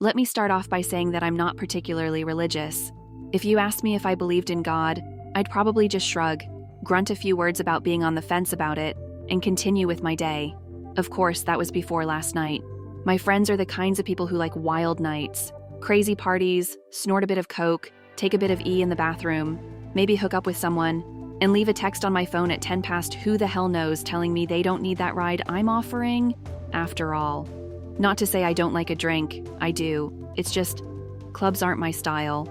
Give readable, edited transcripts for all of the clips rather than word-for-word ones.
Let me start off by saying that I'm not particularly religious. If you asked me if I believed in God, I'd probably just shrug, grunt a few words about being on the fence about it, and continue with my day. Of course, that was before last night. My friends are the kinds of people who like wild nights, crazy parties, snort a bit of coke, take a bit of E in the bathroom, maybe hook up with someone, and leave a text on my phone at 10 past who the hell knows telling me they don't need that ride I'm offering, after all. Not to say I don't like a drink, I do. It's just, clubs aren't my style.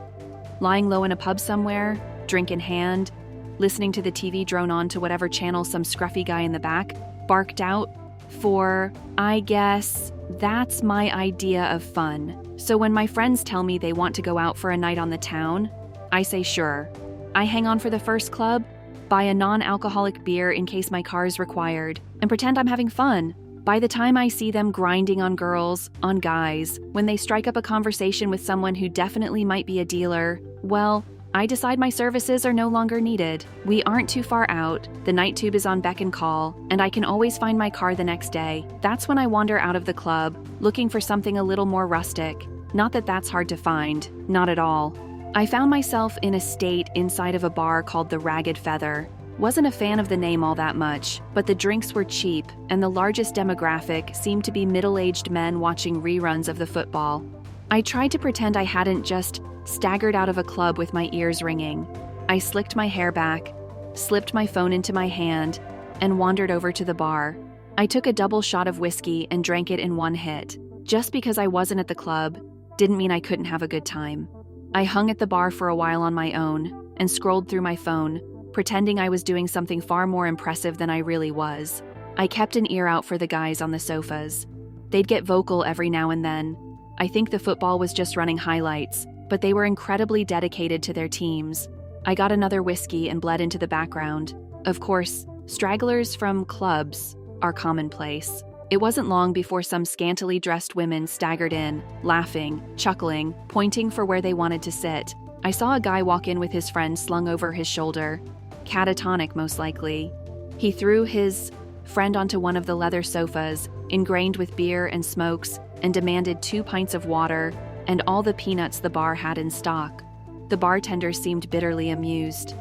Lying low in a pub somewhere, drink in hand, listening to the TV drone on to whatever channel some scruffy guy in the back barked out for, I guess, that's my idea of fun. So when my friends tell me they want to go out for a night on the town, I say sure. I hang on for the first club, buy a non-alcoholic beer in case my car is required, and pretend I'm having fun. By the time I see them grinding on girls, on guys, when they strike up a conversation with someone who definitely might be a dealer, well, I decide my services are no longer needed. We aren't too far out, the night tube is on beck and call, and I can always find my car the next day. That's when I wander out of the club, looking for something a little more rustic. Not that that's hard to find, not at all. I found myself in a state inside of a bar called the Ragged Feather. Wasn't a fan of the name all that much, but the drinks were cheap, and the largest demographic seemed to be middle-aged men watching reruns of the football. I tried to pretend I hadn't just staggered out of a club with my ears ringing. I slicked my hair back, slipped my phone into my hand, and wandered over to the bar. I took a double shot of whiskey and drank it in one hit. Just because I wasn't at the club didn't mean I couldn't have a good time. I hung at the bar for a while on my own and scrolled through my phone, pretending I was doing something far more impressive than I really was. I kept an ear out for the guys on the sofas. They'd get vocal every now and then. I think the football was just running highlights, but they were incredibly dedicated to their teams. I got another whiskey and bled into the background. Of course, stragglers from clubs are commonplace. It wasn't long before some scantily dressed women staggered in, laughing, chuckling, pointing for where they wanted to sit. I saw a guy walk in with his friend slung over his shoulder. Catatonic, most likely. He threw his friend onto one of the leather sofas, ingrained with beer and smokes, and demanded 2 pints of water and all the peanuts the bar had in stock. The bartender seemed bitterly amused.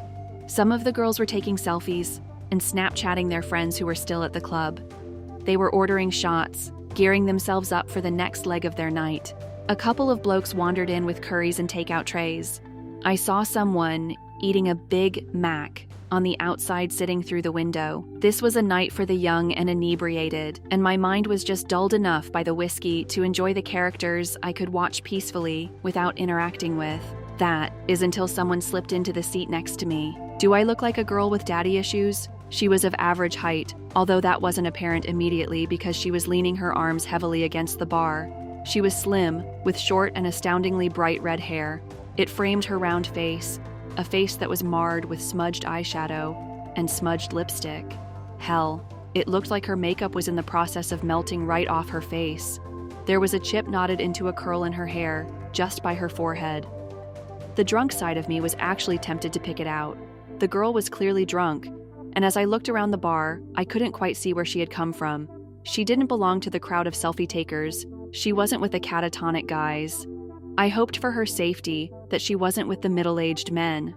Some of the girls were taking selfies and Snapchatting their friends who were still at the club. They were ordering shots, gearing themselves up for the next leg of their night. A couple of blokes wandered in with curries and takeout trays. I saw someone eating a Big Mac on the outside sitting through the window. This was a night for the young and inebriated, and my mind was just dulled enough by the whiskey to enjoy the characters I could watch peacefully without interacting with. That is until someone slipped into the seat next to me. Do I look like a girl with daddy issues? She was of average height, although that wasn't apparent immediately because she was leaning her arms heavily against the bar. She was slim, with short and astoundingly bright red hair. It framed her round face, a face that was marred with smudged eyeshadow and smudged lipstick. Hell, it looked like her makeup was in the process of melting right off her face. There was a chip knotted into a curl in her hair, just by her forehead. The drunk side of me was actually tempted to pick it out. The girl was clearly drunk, and as I looked around the bar, I couldn't quite see where she had come from. She didn't belong to the crowd of selfie takers. She wasn't with the catatonic guys. I hoped for her safety that she wasn't with the middle-aged men.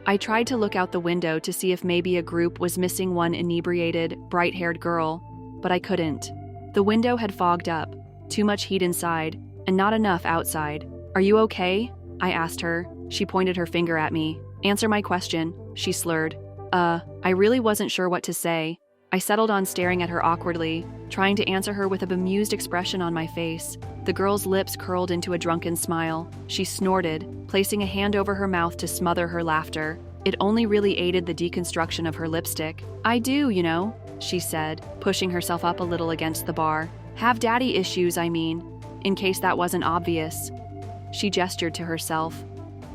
I tried to look out the window to see if maybe a group was missing one inebriated, bright-haired girl, but I couldn't. The window had fogged up, too much heat inside, and not enough outside. "Are you okay?" I asked her. She pointed her finger at me. "Answer my question," she slurred. I really wasn't sure what to say. I settled on staring at her awkwardly, trying to answer her with a bemused expression on my face. The girl's lips curled into a drunken smile. She snorted, placing a hand over her mouth to smother her laughter. It only really aided the deconstruction of her lipstick. "I do, you know," she said, pushing herself up a little against the bar. "Have daddy issues, I mean, in case that wasn't obvious." She gestured to herself,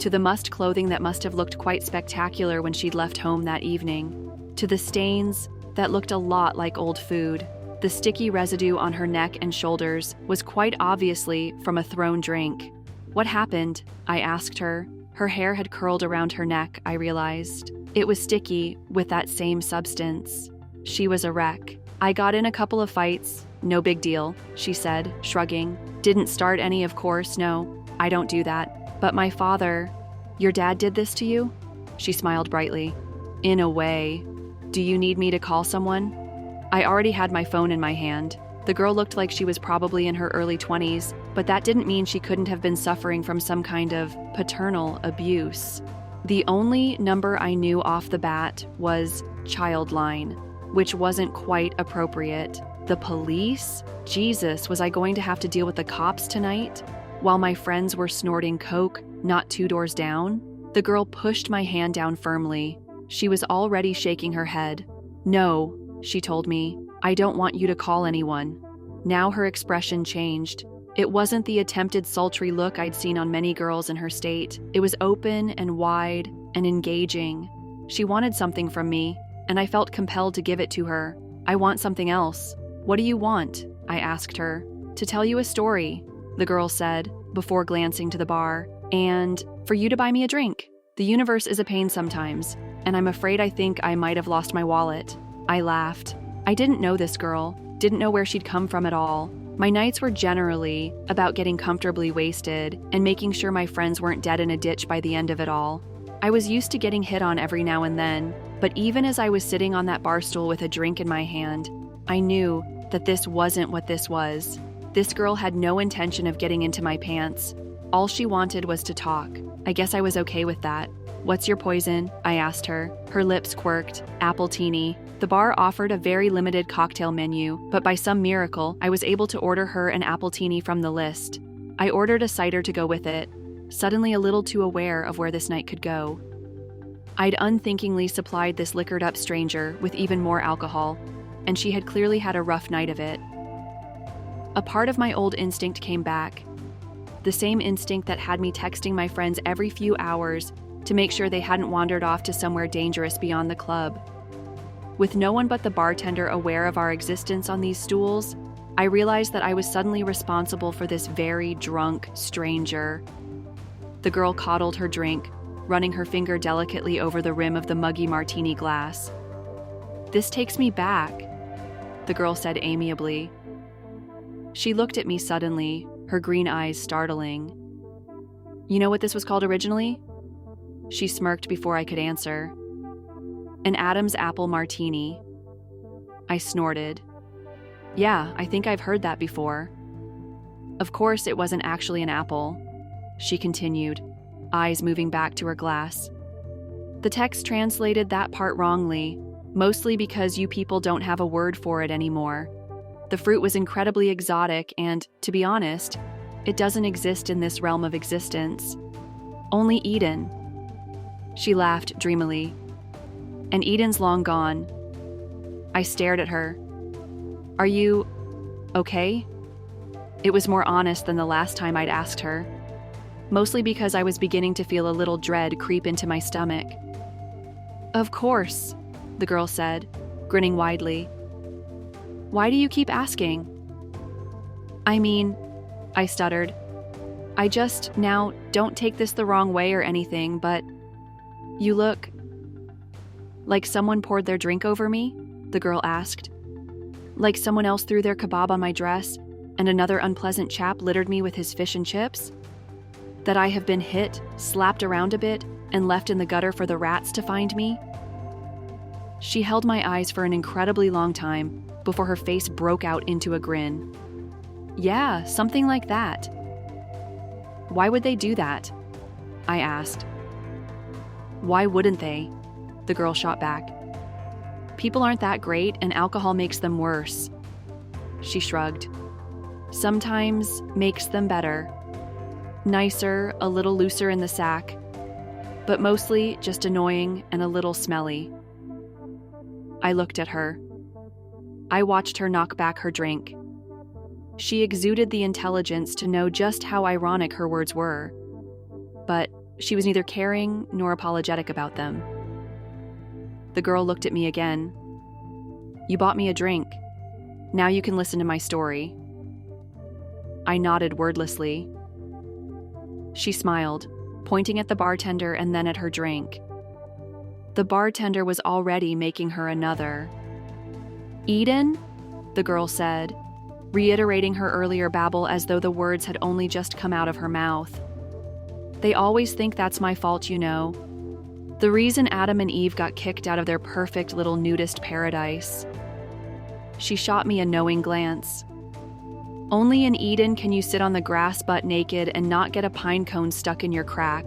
to the mussed clothing that must have looked quite spectacular when she'd left home that evening, to the stains that looked a lot like old food. The sticky residue on her neck and shoulders was quite obviously from a thrown drink. "What happened?" I asked her. Her hair had curled around her neck, I realized. It was sticky with that same substance. She was a wreck. "I got in a couple of fights. No big deal," she said, shrugging. Didn't start any, of course, no. I don't do that. But my father... Your dad did this to you? She smiled brightly. In a way. Do you need me to call someone? I already had my phone in my hand. The girl looked like she was probably in her early 20s, but that didn't mean she couldn't have been suffering from some kind of paternal abuse. The only number I knew off the bat was Childline, which wasn't quite appropriate. The police? Jesus, was I going to have to deal with the cops tonight? While my friends were snorting coke, not 2 doors down? The girl pushed my hand down firmly. She was already shaking her head. No, she told me, I don't want you to call anyone. Now her expression changed. It wasn't the attempted sultry look I'd seen on many girls in her state. It was open and wide and engaging. She wanted something from me, and I felt compelled to give it to her. I want something else. What do you want? I asked her. To tell you a story, the girl said, before glancing to the bar, and for you to buy me a drink. The universe is a pain sometimes, and I'm afraid I think I might have lost my wallet. I laughed. I didn't know this girl, didn't know where she'd come from at all. My nights were generally about getting comfortably wasted and making sure my friends weren't dead in a ditch by the end of it all. I was used to getting hit on every now and then, but even as I was sitting on that bar stool with a drink in my hand, I knew that this wasn't what this was. This girl had no intention of getting into my pants. All she wanted was to talk. I guess I was okay with that. What's your poison? I asked her. Her lips quirked. Appletini. The bar offered a very limited cocktail menu, but by some miracle, I was able to order her an appletini from the list. I ordered a cider to go with it, suddenly a little too aware of where this night could go. I'd unthinkingly supplied this liquored-up stranger with even more alcohol, and she had clearly had a rough night of it. A part of my old instinct came back. The same instinct that had me texting my friends every few hours to make sure they hadn't wandered off to somewhere dangerous beyond the club. With no one but the bartender aware of our existence on these stools, I realized that I was suddenly responsible for this very drunk stranger. The girl coddled her drink, running her finger delicately over the rim of the muggy martini glass. This takes me back, the girl said amiably. She looked at me suddenly, her green eyes startling. You know what this was called originally? She smirked before I could answer. An Adam's apple martini. I snorted. Yeah, I think I've heard that before. Of course it wasn't actually an apple, she continued, eyes moving back to her glass. The text translated that part wrongly, mostly because you people don't have a word for it anymore. The fruit was incredibly exotic and, to be honest, it doesn't exist in this realm of existence. Only Eden. She laughed dreamily. And Eden's long gone. I stared at her. Are you okay? It was more honest than the last time I'd asked her, mostly because I was beginning to feel a little dread creep into my stomach. Of course, the girl said, grinning widely. Why do you keep asking? I mean, I stuttered. I just, now, don't take this the wrong way or anything, but you look like someone poured their drink over me, the girl asked. Like someone else threw their kebab on my dress, and another unpleasant chap littered me with his fish and chips? That I have been hit, slapped around a bit, and left in the gutter for the rats to find me? She held my eyes for an incredibly long time before her face broke out into a grin. Yeah, something like that. Why would they do that? I asked. Why wouldn't they? The girl shot back. People aren't that great, and alcohol makes them worse. She shrugged. Sometimes makes them better. Nicer, a little looser in the sack, but mostly just annoying and a little smelly. I looked at her. I watched her knock back her drink. She exuded the intelligence to know just how ironic her words were, but she was neither caring nor apologetic about them. The girl looked at me again. You bought me a drink. Now you can listen to my story. I nodded wordlessly. She smiled, pointing at the bartender and then at her drink. The bartender was already making her another. Eden? The girl said. reiterating her earlier babble as though the words had only just come out of her mouth. They always think that's my fault, you know. The reason Adam and Eve got kicked out of their perfect little nudist paradise. She shot me a knowing glance. Only in Eden can you sit on the grass butt naked and not get a pine cone stuck in your crack.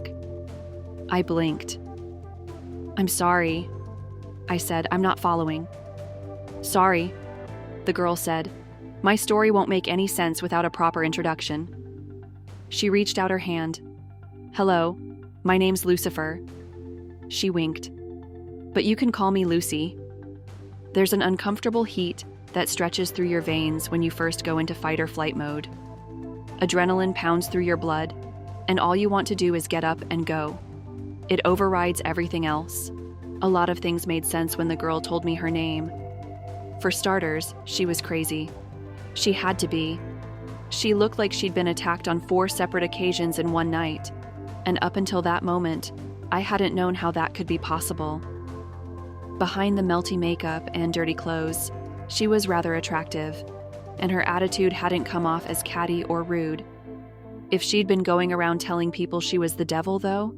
I blinked. I'm sorry, I said. I'm not following. Sorry, the girl said. My story won't make any sense without a proper introduction. She reached out her hand. Hello, my name's Lucifer. She winked. But you can call me Lucy. There's an uncomfortable heat that stretches through your veins when you first go into fight or flight mode. Adrenaline pounds through your blood, and all you want to do is get up and go. It overrides everything else. A lot of things made sense when the girl told me her name. For starters, she was crazy. She had to be. She looked like she'd been attacked on 4 separate occasions in one night, and up until that moment, I hadn't known how that could be possible. Behind the melty makeup and dirty clothes, she was rather attractive, and her attitude hadn't come off as catty or rude. If she'd been going around telling people she was the devil, though,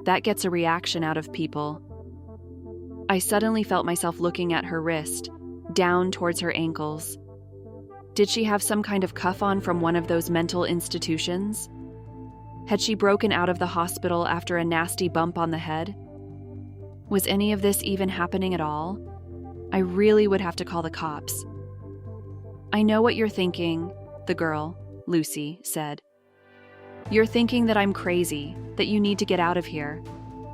that gets a reaction out of people. I suddenly felt myself looking at her wrist, down towards her ankles. Did she have some kind of cuff on from one of those mental institutions? Had she broken out of the hospital after a nasty bump on the head? Was any of this even happening at all? I really would have to call the cops. I know what you're thinking, the girl, Lucy, said. You're thinking that I'm crazy, that you need to get out of here.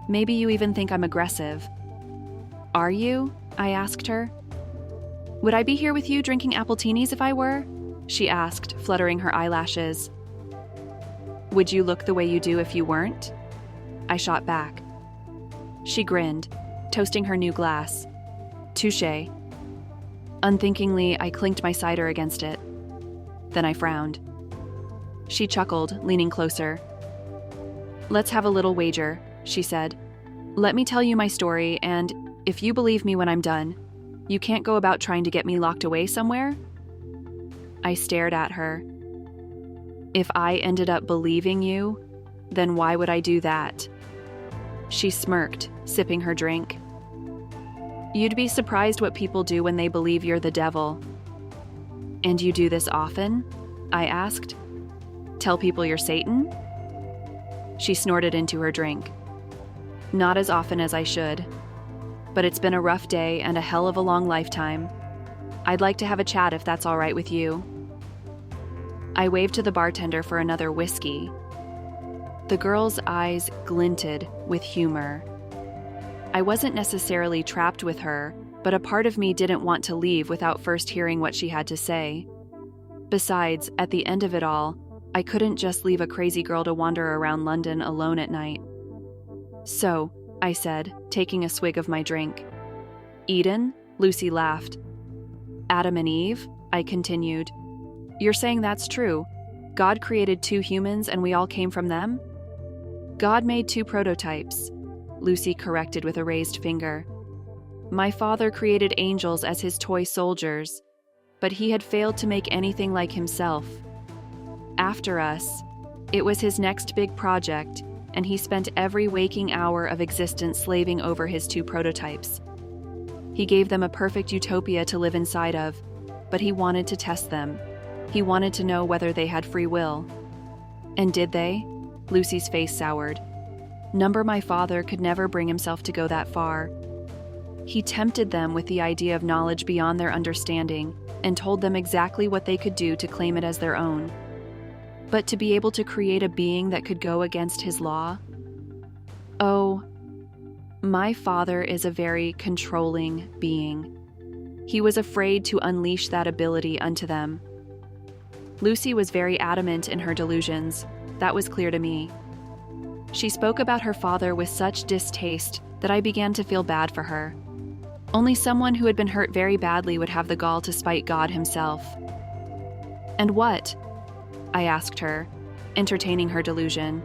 Maybe you even think I'm aggressive. Are you? I asked her. Would I be here with you drinking appletinis if I were? She asked, fluttering her eyelashes. Would you look the way you do if you weren't? I shot back. She grinned, toasting her new glass. Touché. Unthinkingly, I clinked my cider against it. Then I frowned. She chuckled, leaning closer. Let's have a little wager, she said. Let me tell you my story, and if you believe me when I'm done, you can't go about trying to get me locked away somewhere? I stared at her. If I ended up believing you, then why would I do that? She smirked, sipping her drink. You'd be surprised what people do when they believe you're the devil. And you do this often? I asked. Tell people you're Satan? She snorted into her drink. Not as often as I should. But it's been a rough day and a hell of a long lifetime. I'd like to have a chat if that's all right with you. I waved to the bartender for another whiskey. The girl's eyes glinted with humor. I wasn't necessarily trapped with her, but a part of me didn't want to leave without first hearing what she had to say. Besides, at the end of it all, I couldn't just leave a crazy girl to wander around London alone at night. So, I said, taking a swig of my drink. Eden? Lucy laughed. Adam and Eve? I continued. You're saying that's true? God created 2 humans and we all came from them? God made 2 prototypes, Lucy corrected with a raised finger. My father created angels as his toy soldiers, but he had failed to make anything like himself. After us, it was his next big project, and he spent every waking hour of existence slaving over his 2 prototypes. He gave them a perfect utopia to live inside of, but he wanted to test them. He wanted to know whether they had free will. And did they? Lucy's face soured. My father could never bring himself to go that far. He tempted them with the idea of knowledge beyond their understanding and told them exactly what they could do to claim it as their own. But to be able to create a being that could go against his law? Oh, my father is a very controlling being. He was afraid to unleash that ability unto them. Lucy was very adamant in her delusions. That was clear to me. She spoke about her father with such distaste that I began to feel bad for her. Only someone who had been hurt very badly would have the gall to spite God himself. And what? I asked her, entertaining her delusion.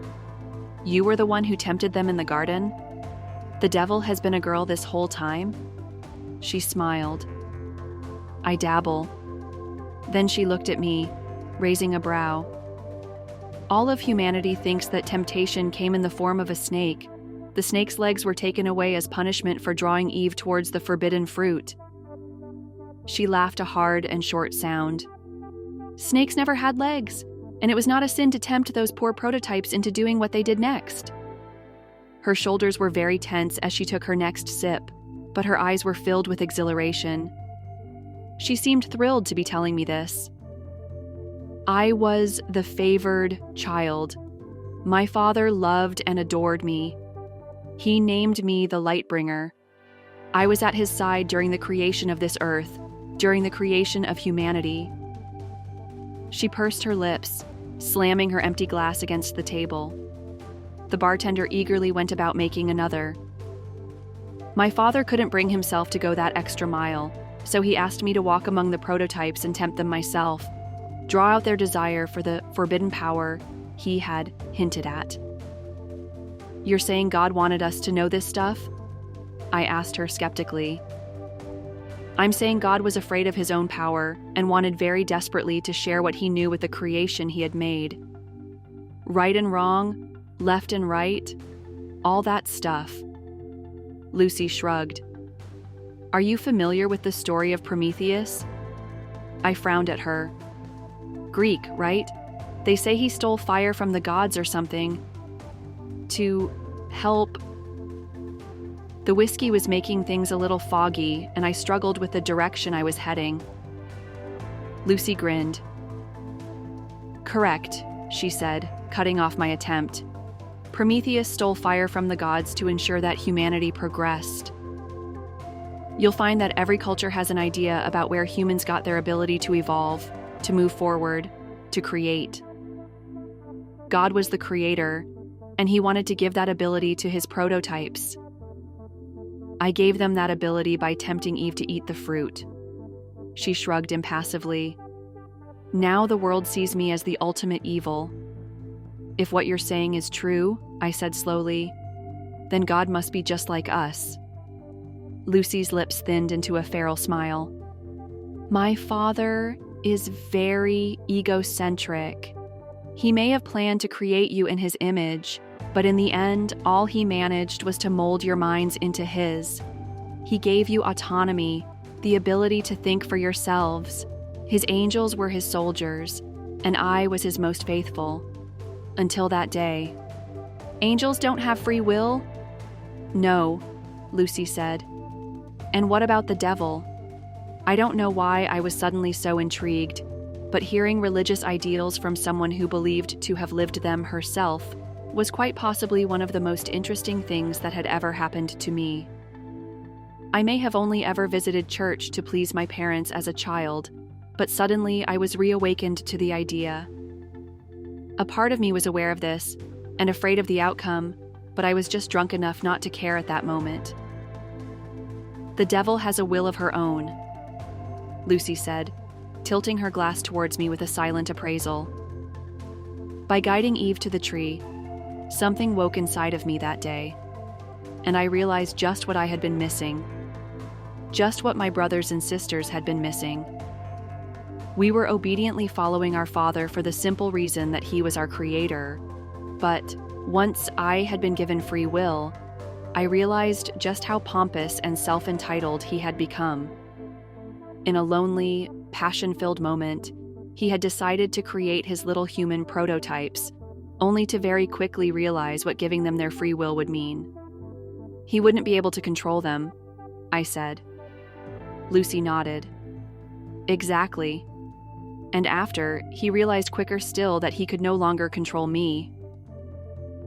You were the one who tempted them in the garden? The devil has been a girl this whole time? She smiled. I dabble. Then she looked at me, raising a brow. All of humanity thinks that temptation came in the form of a snake. The snake's legs were taken away as punishment for drawing Eve towards the forbidden fruit. She laughed a hard and short sound. Snakes never had legs, and it was not a sin to tempt those poor prototypes into doing what they did next. Her shoulders were very tense as she took her next sip, but her eyes were filled with exhilaration. She seemed thrilled to be telling me this. I was the favored child. My father loved and adored me. He named me the Lightbringer. I was at his side during the creation of this earth, during the creation of humanity. She pursed her lips, slamming her empty glass against the table. The bartender eagerly went about making another. My father couldn't bring himself to go that extra mile, so he asked me to walk among the prototypes and tempt them myself, draw out their desire for the forbidden power he had hinted at. You're saying God wanted us to know this stuff? I asked her skeptically. I'm saying God was afraid of his own power and wanted very desperately to share what he knew with the creation he had made. Right and wrong, left and right, all that stuff. Lucy shrugged. Are you familiar with the story of Prometheus? I frowned at her. Greek, right? They say he stole fire from the gods or something to help. The whiskey was making things a little foggy, and I struggled with the direction I was heading. Lucy grinned. Correct, she said, cutting off my attempt. Prometheus stole fire from the gods to ensure that humanity progressed. You'll find that every culture has an idea about where humans got their ability to evolve, to move forward, to create. God was the creator, and he wanted to give that ability to his prototypes. I gave them that ability by tempting Eve to eat the fruit. She shrugged impassively. Now the world sees me as the ultimate evil. If what you're saying is true, I said slowly, then God must be just like us. Lucy's lips thinned into a feral smile. My father is very egocentric. He may have planned to create you in his image, but in the end, all he managed was to mold your minds into his. He gave you autonomy, the ability to think for yourselves. His angels were his soldiers, and I was his most faithful. Until that day. Angels don't have free will? No, Lucy said. And what about the devil? I don't know why I was suddenly so intrigued, but hearing religious ideals from someone who believed to have lived them herself was quite possibly one of the most interesting things that had ever happened to me. I may have only ever visited church to please my parents as a child, but suddenly I was reawakened to the idea. A part of me was aware of this and afraid of the outcome, but I was just drunk enough not to care at that moment. The devil has a will of her own, Lucy said, tilting her glass towards me with a silent appraisal. By guiding Eve to the tree, something woke inside of me that day, and I realized just what I had been missing, just what my brothers and sisters had been missing. We were obediently following our Father for the simple reason that he was our creator, but once I had been given free will, I realized just how pompous and self-entitled he had become. In a lonely, passion-filled moment, he had decided to create his little human prototypes, only to very quickly realize what giving them their free will would mean. He wouldn't be able to control them, I said. Lucy nodded. Exactly. And after, he realized quicker still that he could no longer control me.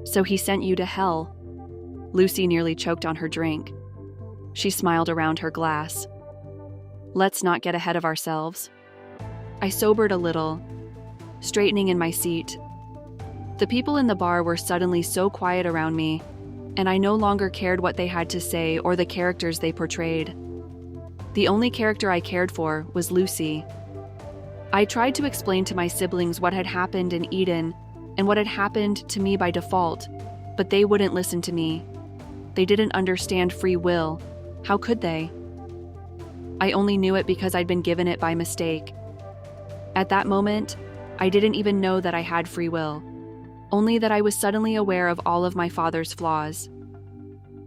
So he sent you to hell. Lucy nearly choked on her drink. She smiled around her glass. Let's not get ahead of ourselves. I sobered a little, straightening in my seat. The people in the bar were suddenly so quiet around me, and I no longer cared what they had to say or the characters they portrayed. The only character I cared for was Lucy. I tried to explain to my siblings what had happened in Eden and what had happened to me by default, but they wouldn't listen to me. They didn't understand free will. How could they? I only knew it because I'd been given it by mistake. At that moment, I didn't even know that I had free will, only that I was suddenly aware of all of my father's flaws.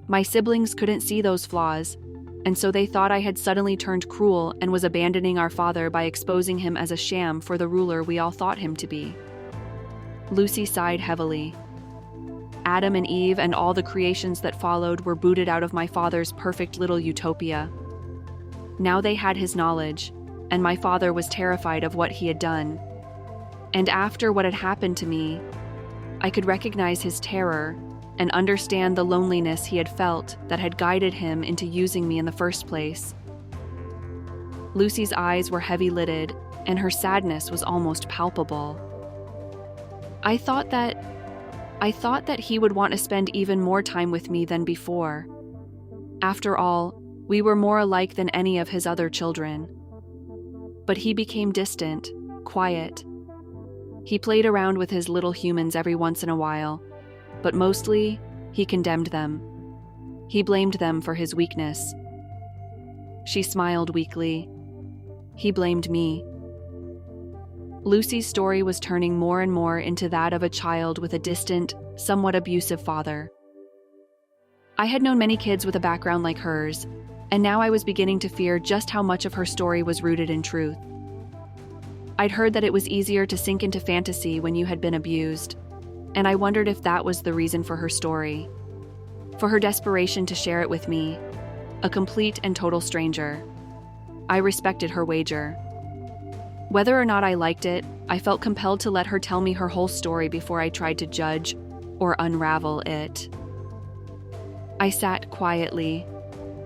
My siblings couldn't see those flaws, and so they thought I had suddenly turned cruel and was abandoning our father by exposing him as a sham for the ruler we all thought him to be. Lucy sighed heavily. Adam and Eve and all the creations that followed were booted out of my father's perfect little utopia. Now they had his knowledge, and my father was terrified of what he had done. And after what had happened to me, I could recognize his terror and understand the loneliness he had felt that had guided him into using me in the first place. Lucy's eyes were heavy-lidded, and her sadness was almost palpable. I thought that he would want to spend even more time with me than before. After all, we were more alike than any of his other children. But he became distant, quiet. He played around with his little humans every once in a while, but mostly, he condemned them. He blamed them for his weakness. She smiled weakly. He blamed me. Lucy's story was turning more and more into that of a child with a distant, somewhat abusive father. I had known many kids with a background like hers, and now I was beginning to fear just how much of her story was rooted in truth. I'd heard that it was easier to sink into fantasy when you had been abused, and I wondered if that was the reason for her story. For her desperation to share it with me, a complete and total stranger. I respected her wager. Whether or not I liked it, I felt compelled to let her tell me her whole story before I tried to judge or unravel it. I sat quietly,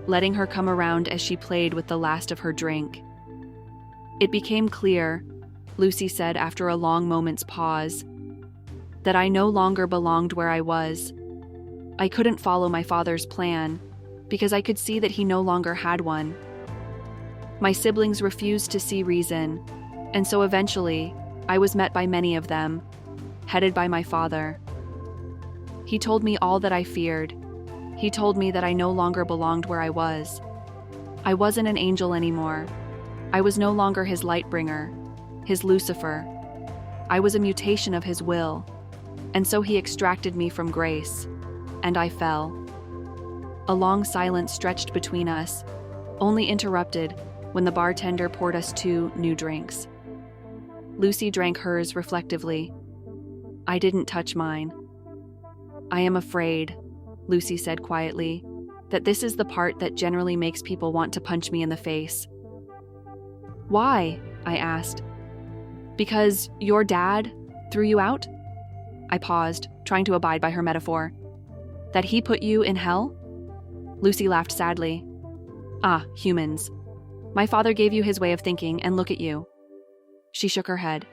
letting her come around as she played with the last of her drink. It became clear, Lucy said after a long moment's pause, that I no longer belonged where I was. I couldn't follow my father's plan, because I could see that he no longer had one. My siblings refused to see reason, and so eventually, I was met by many of them, headed by my father. He told me all that I feared. He told me that I no longer belonged where I was. I wasn't an angel anymore. I was no longer his light bringer, his Lucifer. I was a mutation of his will, and so he extracted me from grace, and I fell. A long silence stretched between us, only interrupted when the bartender poured us 2 new drinks. Lucy drank hers reflectively. I didn't touch mine. I am afraid, Lucy said quietly, that this is the part that generally makes people want to punch me in the face. Why? I asked. Because your dad threw you out? I paused, trying to abide by her metaphor. That he put you in hell? Lucy laughed sadly. Ah, humans. My father gave you his way of thinking, and look at you. She shook her head.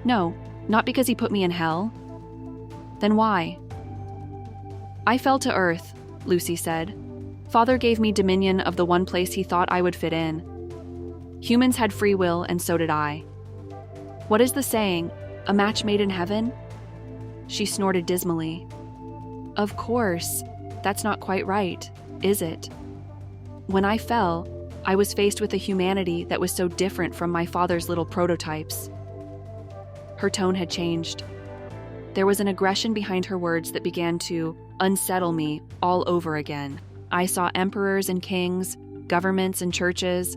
No, not because he put me in hell. Then why? I fell to earth, Lucy said. Father gave me dominion of the one place he thought I would fit in. Humans had free will, and so did I. What is the saying? A match made in heaven? She snorted dismally. Of course, that's not quite right, is it? When I fell, I was faced with a humanity that was so different from my father's little prototypes. Her tone had changed. There was an aggression behind her words that began to unsettle me all over again. I saw emperors and kings, governments and churches.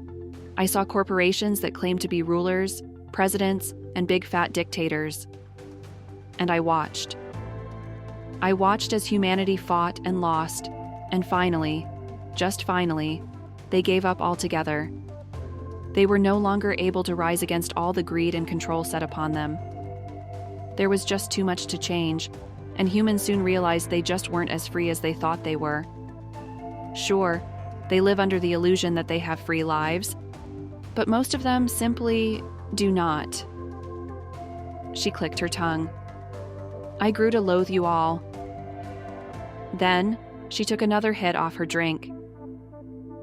I saw corporations that claimed to be rulers, presidents, and big fat dictators. And I watched. I watched as humanity fought and lost, and finally, just finally, they gave up altogether. They were no longer able to rise against all the greed and control set upon them. There was just too much to change, and humans soon realized they just weren't as free as they thought they were. Sure, they live under the illusion that they have free lives, but most of them simply do not. She clicked her tongue. I grew to loathe you all. Then, she took another hit off her drink.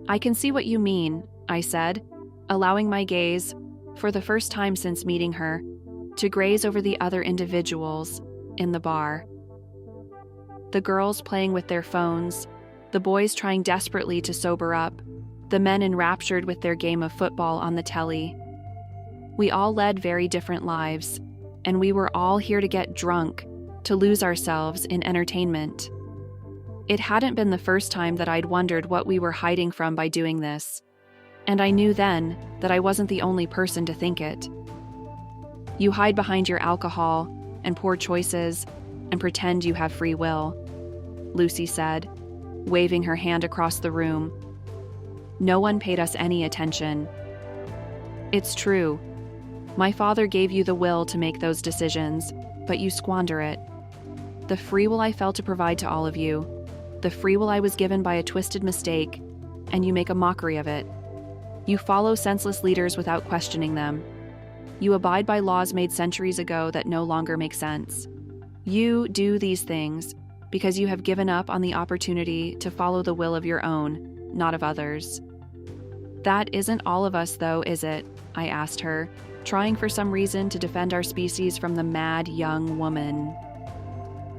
I can see what you mean, I said, allowing my gaze, for the first time since meeting her, to graze over the other individuals in the bar. The girls playing with their phones, the boys trying desperately to sober up, the men enraptured with their game of football on the telly. We all led very different lives, and we were all here to get drunk, to lose ourselves in entertainment. It hadn't been the first time that I'd wondered what we were hiding from by doing this, and I knew then that I wasn't the only person to think it. You hide behind your alcohol and poor choices and pretend you have free will, Lucy said, waving her hand across the room. No one paid us any attention. It's true. My father gave you the will to make those decisions, but you squander it. The free will I felt to provide to all of you, the free will I was given by a twisted mistake, and you make a mockery of it. You follow senseless leaders without questioning them. You abide by laws made centuries ago that no longer make sense. You do these things because you have given up on the opportunity to follow the will of your own, not of others. That isn't all of us, though, is it? I asked her, trying for some reason to defend our species from the mad young woman.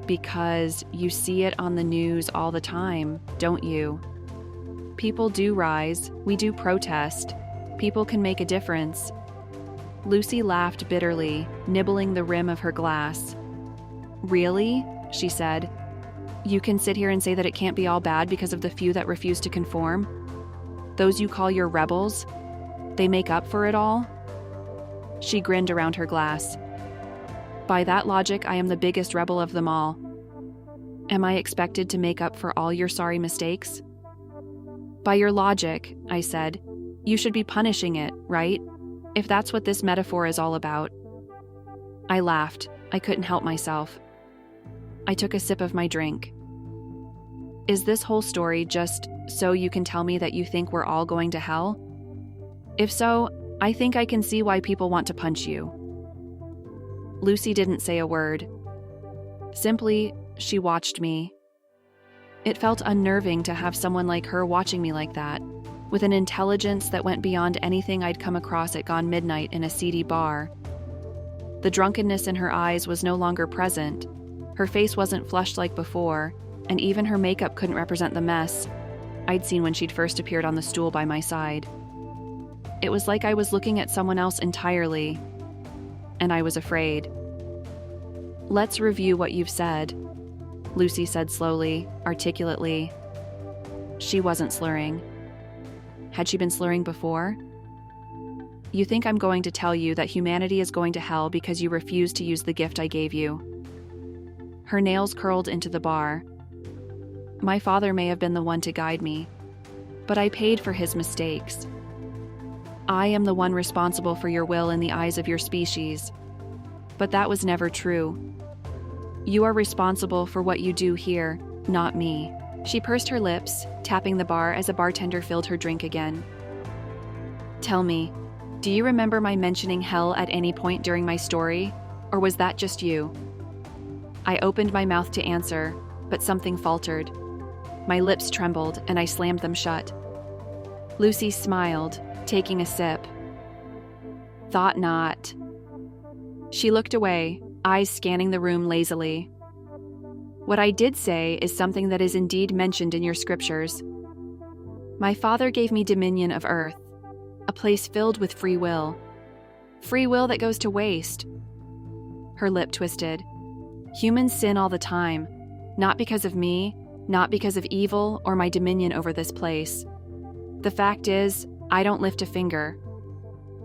Because you see it on the news all the time, don't you? People do rise, we do protest. People can make a difference. Lucy laughed bitterly, nibbling the rim of her glass. Really? She said. You can sit here and say that it can't be all bad because of the few that refuse to conform? Those you call your rebels? They make up for it all? She grinned around her glass. By that logic, I am the biggest rebel of them all. Am I expected to make up for all your sorry mistakes? By your logic, I said, you should be punishing it, right? If that's what this metaphor is all about. I laughed. I couldn't help myself. I took a sip of my drink. Is this whole story just so you can tell me that you think we're all going to hell? If so, I think I can see why people want to punch you. Lucy didn't say a word. Simply, she watched me. It felt unnerving to have someone like her watching me like that, with an intelligence that went beyond anything I'd come across at Gone Midnight in a seedy bar. The drunkenness in her eyes was no longer present. Her face wasn't flushed like before, and even her makeup couldn't represent the mess I'd seen when she'd first appeared on the stool by my side. It was like I was looking at someone else entirely, and I was afraid. Let's review what you've said, Lucy said slowly, articulately. She wasn't slurring. Had she been slurring before? You think I'm going to tell you that humanity is going to hell because you refuse to use the gift I gave you. Her nails curled into the bar. My father may have been the one to guide me, but I paid for his mistakes. I am the one responsible for your will in the eyes of your species, but that was never true. You are responsible for what you do here, not me. She pursed her lips, tapping the bar as a bartender filled her drink again. Tell me, do you remember my mentioning hell at any point during my story, or was that just you? I opened my mouth to answer, but something faltered. My lips trembled, and I slammed them shut. Lucy smiled, taking a sip. Thought not. She looked away, eyes scanning the room lazily. What I did say is something that is indeed mentioned in your scriptures. My father gave me dominion of earth, a place filled with free will that goes to waste. Her lip twisted. Humans sin all the time, not because of me, not because of evil or my dominion over this place. The fact is, I don't lift a finger.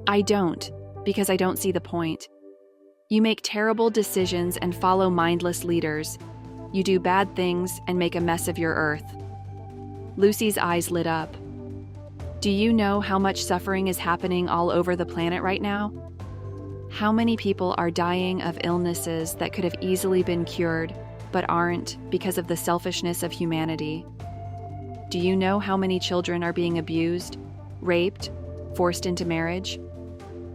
I don't, because I don't see the point. You make terrible decisions and follow mindless leaders. You do bad things and make a mess of your earth. Lucy's eyes lit up. Do you know how much suffering is happening all over the planet right now? How many people are dying of illnesses that could have easily been cured, but aren't because of the selfishness of humanity? Do you know how many children are being abused, raped, forced into marriage?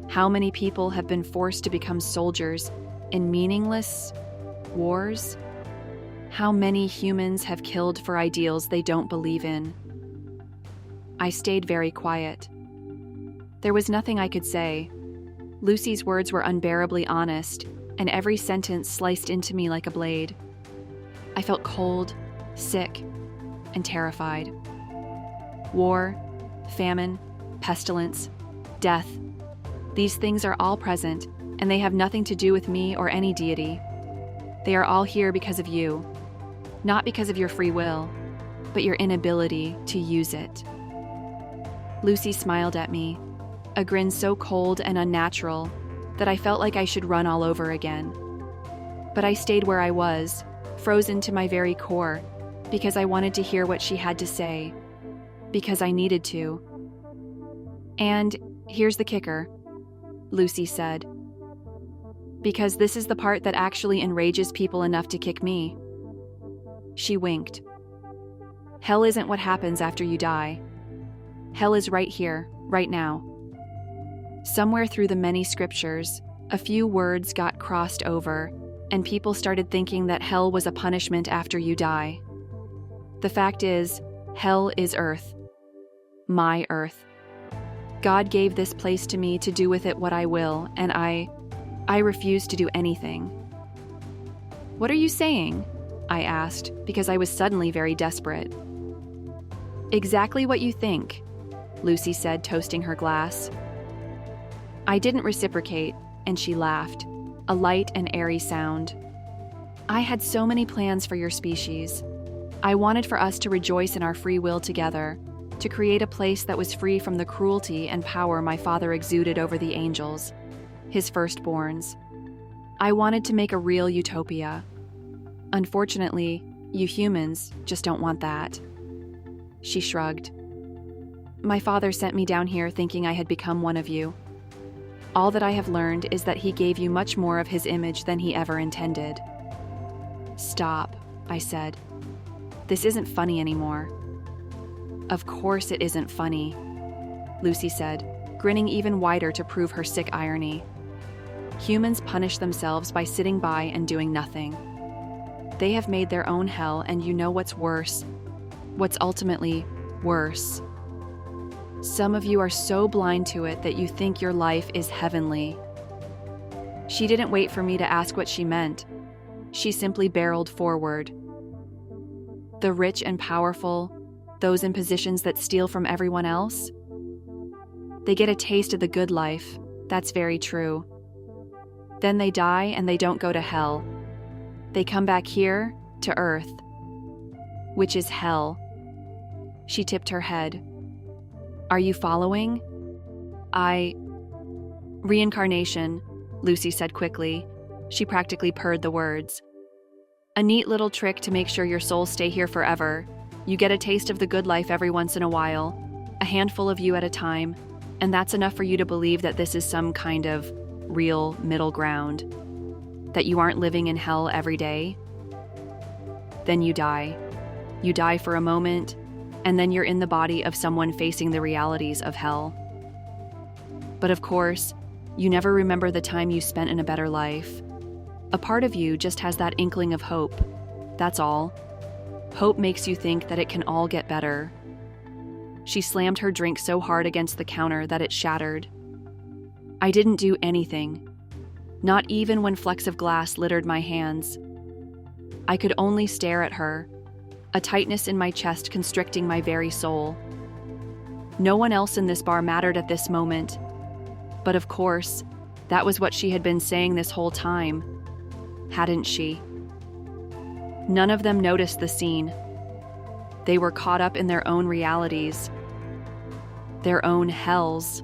How many people have been forced to become soldiers in meaningless wars? How many humans have killed for ideals they don't believe in? I stayed very quiet. There was nothing I could say. Lucy's words were unbearably honest, and every sentence sliced into me like a blade. I felt cold, sick, and terrified. War, famine, pestilence, death. These things are all present, and they have nothing to do with me or any deity. They are all here because of you, not because of your free will, but your inability to use it. Lucy smiled at me, a grin so cold and unnatural that I felt like I should run all over again. But I stayed where I was, frozen to my very core, because I wanted to hear what she had to say, because I needed to. And here's the kicker, Lucy said, because this is the part that actually enrages people enough to kick me. She winked. Hell isn't what happens after you die. Hell is right here, right now. Somewhere through the many scriptures, a few words got crossed over, and people started thinking that hell was a punishment after you die. The fact is, hell is earth. My earth. God gave this place to me to do with it what I will, and I refuse to do anything. What are you saying? I asked, because I was suddenly very desperate. Exactly what you think, Lucy said, toasting her glass. I didn't reciprocate, and she laughed, a light and airy sound. I had so many plans for your species. I wanted for us to rejoice in our free will together, to create a place that was free from the cruelty and power my father exuded over the angels, his firstborns. I wanted to make a real utopia. Unfortunately, you humans just don't want that. She shrugged. My father sent me down here thinking I had become one of you. All that I have learned is that he gave you much more of his image than he ever intended. Stop, I said. This isn't funny anymore. Of course it isn't funny, Lucy said, grinning even wider to prove her sick irony. Humans punish themselves by sitting by and doing nothing. They have made their own hell, and you know what's worse, what's ultimately worse. Some of you are so blind to it that you think your life is heavenly. She didn't wait for me to ask what she meant. She simply barreled forward. The rich and powerful, those in positions that steal from everyone else, they get a taste of the good life. That's very true. Then they die and they don't go to hell. They come back here to Earth, which is hell. She tipped her head. Are you following? Reincarnation, Lucy said quickly. She practically purred the words. A neat little trick to make sure your souls stay here forever. You get a taste of the good life every once in a while, a handful of you at a time, and that's enough for you to believe that this is some kind of real middle ground, that you aren't living in hell every day. Then you die. You die for a moment, and then you're in the body of someone facing the realities of hell. But of course, you never remember the time you spent in a better life. A part of you just has that inkling of hope. That's all. Hope makes you think that it can all get better. She slammed her drink so hard against the counter that it shattered. I didn't do anything, not even when flecks of glass littered my hands. I could only stare at her, a tightness in my chest constricting my very soul. No one else in this bar mattered at this moment, but of course, that was what she had been saying this whole time, hadn't she? None of them noticed the scene. They were caught up in their own realities, their own hells.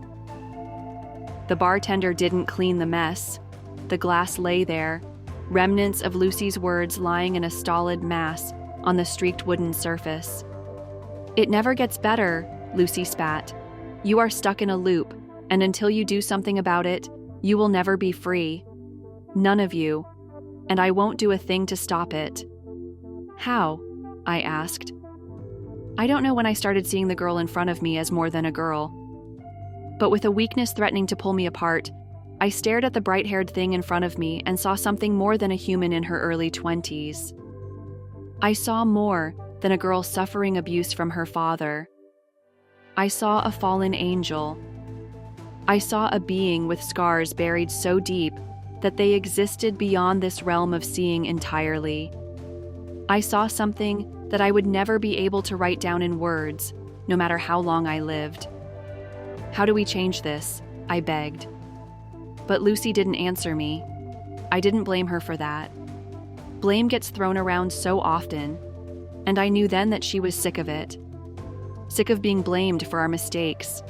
The bartender didn't clean the mess. The glass lay there, remnants of Lucy's words lying in a stolid mass on the streaked wooden surface. It never gets better, Lucy spat. You are stuck in a loop, and until you do something about it, you will never be free. None of you. And I won't do a thing to stop it. How? I asked. I don't know when I started seeing the girl in front of me as more than a girl. But with a weakness threatening to pull me apart, I stared at the bright-haired thing in front of me and saw something more than a human in her early 20s. I saw more than a girl suffering abuse from her father. I saw a fallen angel. I saw a being with scars buried so deep that they existed beyond this realm of seeing entirely. I saw something that I would never be able to write down in words, no matter how long I lived. How do we change this? I begged. But Lucy didn't answer me. I didn't blame her for that. Blame gets thrown around so often, and I knew then that she was sick of it. Sick of being blamed for our mistakes.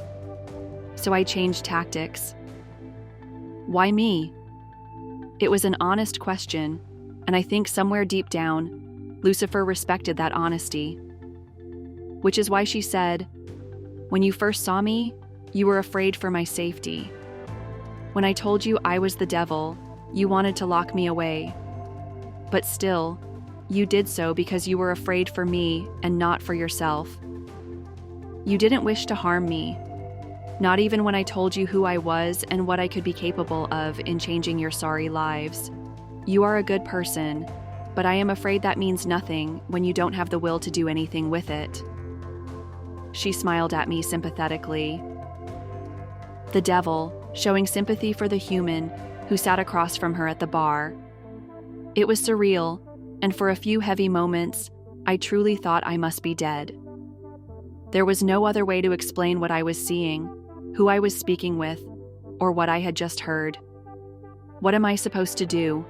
So I changed tactics. Why me? It was an honest question, and I think somewhere deep down, Lucifer respected that honesty. Which is why she said, "When you first saw me, you were afraid for my safety. When I told you I was the devil, you wanted to lock me away. But still, you did so because you were afraid for me and not for yourself. You didn't wish to harm me, not even when I told you who I was and what I could be capable of in changing your sorry lives. You are a good person, but I am afraid that means nothing when you don't have the will to do anything with it." She smiled at me sympathetically. The devil, showing sympathy for the human who sat across from her at the bar. It was surreal, and for a few heavy moments, I truly thought I must be dead. There was no other way to explain what I was seeing, who I was speaking with, or what I had just heard. What am I supposed to do?